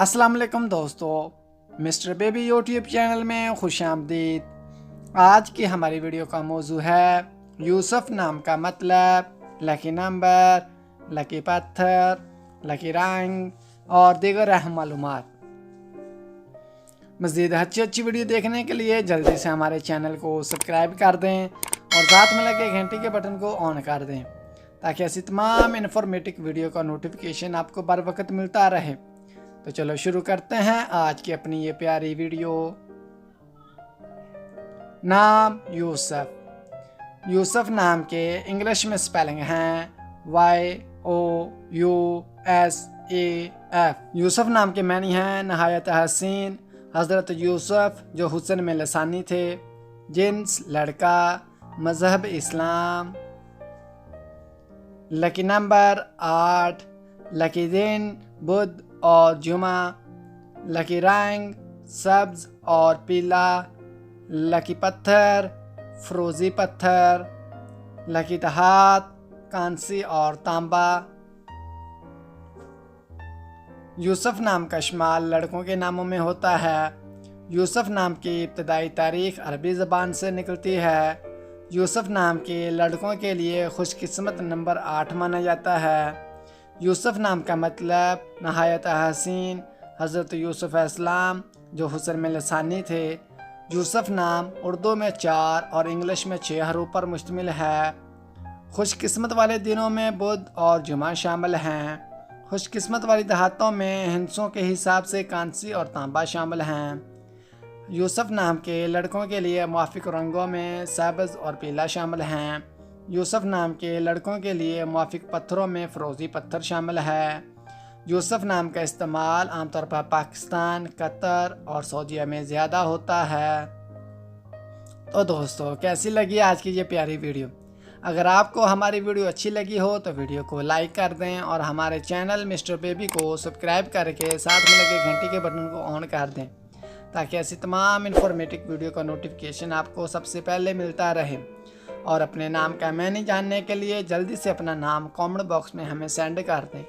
अस्सलाम वालेकुम दोस्तों, मिस्टर बेबी यूट्यूब चैनल में खुश आमदीद। आज की हमारी वीडियो का मौजू है यूसुफ नाम का मतलब, लकी नंबर, लकी पत्थर, लकी रंग और दीगर अहम मालूमात। मज़ीद अच्छी वीडियो देखने के लिए जल्दी से हमारे चैनल को सब्सक्राइब कर दें और साथ में लगे घंटी के बटन को ऑन कर दें ताकि ऐसी तमाम इन्फॉर्मेटिव वीडियो का नोटिफिकेशन आपको बर वक्त मिलता रहे। तो चलो शुरू करते हैं आज की अपनी ये प्यारी वीडियो। नाम यूसुफ। यूसुफ नाम के इंग्लिश में स्पेलिंग हैं YOUSAF। यूसुफ नाम के मानी हैं नहायत हसीन, हज़रत यूसुफ जो हुस्न में लसानी थे, जिन्स लड़का, मज़हब इस्लाम, लकी नंबर 8, लकी दिन बुध और जुमा, लकी रंग सब्ज और पीला, लकी पत्थर फ्रोज़ी पत्थर, लकी धात कांसी और तांबा। यूसुफ नाम का इस्तेमाल लड़कों के नामों में होता है। यूसुफ नाम की इब्तदाई तारीख अरबी ज़बान से निकलती है। यूसुफ नाम के लड़कों के लिए खुशकिस्मत नंबर 8 माना जाता है। यूसुफ नाम का मतलब नहायत हसीन, हज़रत यूसुफ अलैहिस्सलाम जो हुस्न में लसानी थे। यूसुफ नाम उर्दू में 4 और इंग्लिश में 6 हरूफ पर मुश्तमिल है। खुशकिस्मत वाले दिनों में बुध और जुमा शामिल हैं। खुशकिस्मत वाली दहातों में हिंसों के हिसाब से कांसी और तांबा शामिल हैं। यूसुफ नाम के लड़कों के लिए मुवाफिक रंगों में सब्ज़ और पीला शामिल हैं। यूसुफ नाम के लड़कों के लिए मुवाफिक पत्थरों में फ़रोज़ी पत्थर शामिल है। यूसुफ नाम का इस्तेमाल आमतौर पर पाकिस्तान, कतर और सऊदीया में ज़्यादा होता है। तो दोस्तों, कैसी लगी आज की ये प्यारी वीडियो? अगर आपको हमारी वीडियो अच्छी लगी हो तो वीडियो को लाइक कर दें और हमारे चैनल मिस्टर बेबी को सब्सक्राइब करके साथ में लगे घंटी के बटन को ऑन कर दें ताकि ऐसी तमाम इन्फॉर्मेटिव वीडियो का नोटिफिकेशन आपको सबसे पहले मिलता रहे। और अपने नाम का मैनी जानने के लिए जल्दी से अपना नाम कमेंट बॉक्स में हमें सेंड कर दें।